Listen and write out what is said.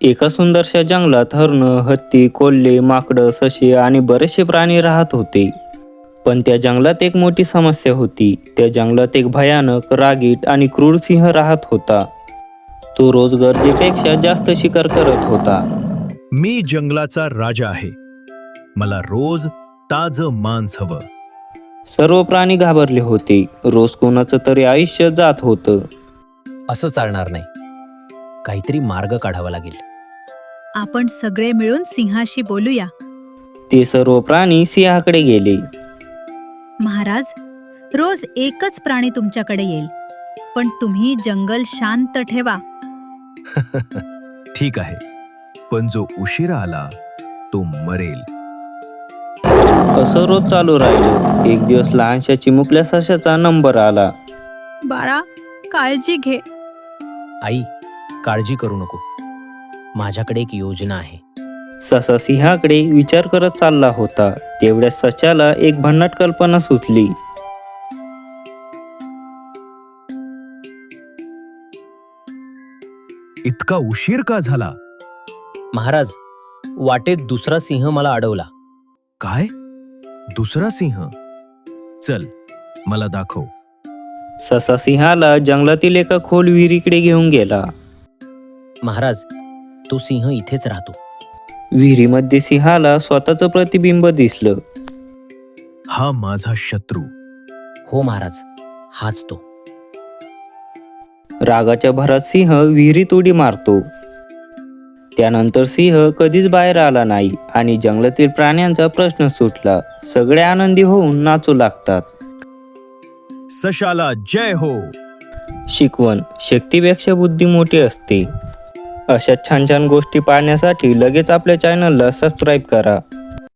एका सुंदरशा जंगलात हरणं, हत्ती, कोल्हे, माकडं, ससे आणि बरेचसे प्राणी राहत होते. पण त्या जंगलात एक मोठी समस्या होती. त्या जंगलात एक भयानक, रागीट आणि क्रूर सिंह राहत होता. तो रोज गरजेपेक्षा जास्त शिकार करत होता. मी जंगलाचा राजा आहे. मला रोज ताजं मांस हवं. सर्व प्राणी घाबरले होते. रोज कोणाचं तरी आयुष्य जात होतं. असं चालणार नाही. काहीतरी मार्ग काढावा लागेल. आपण सगळे मिळून सिंहाशी बोलूया. ते सर्व प्राणी सिंहाकडे गेले. महाराज, रोज एकच प्राणी तुमच्याकडे येईल, पण तुम्ही जंगल शांत ठेवा. ठीक आहे, पण जो उशिरा आला तो मरेल. असं रोज चालू राहिलं. एक दिवस लहानशा चिमुकल्या सशाचा नंबर आला. बाळा, काळजी घे. आई, काळजी करू नको. माझ्याकडे एक योजना आहे. ससा सिंहाकडे विचार करत चालला होता. तेवढ्या सशाला एक भन्नाट कल्पना सुचली. इतका उशीर का झाला? महाराज, वाटेत दुसरा सिंह मला अडवला. काय? दुसरा सिंह? चल, मला दाखव. ससा सिंहाला जंगलातील एका खोल विहिरीकडे घेऊन गेला. महाराज, तो सिंह इथेच राहतो. विहिरीमध्ये सिंहाला स्वतःचं प्रतिबिंब दिसलं. हा माझा शत्रू. हो महाराज, हाच तो. रागाच्या भरात सिंह विहिरीत उडी मारतो. त्यानंतर सिंह कधीच बाहेर आला नाही आणि जंगलातील प्राण्यांचा प्रश्न सुटला. सगळे आनंदी होऊन नाचू लागतात. सशाला जय हो. शिकवण: शक्तीपेक्षा बुद्धी मोठी असते. अशा छान छान गोष्टी पाहण्यासाठी लगेच आपल्या चॅनलला सबस्क्राईब करा.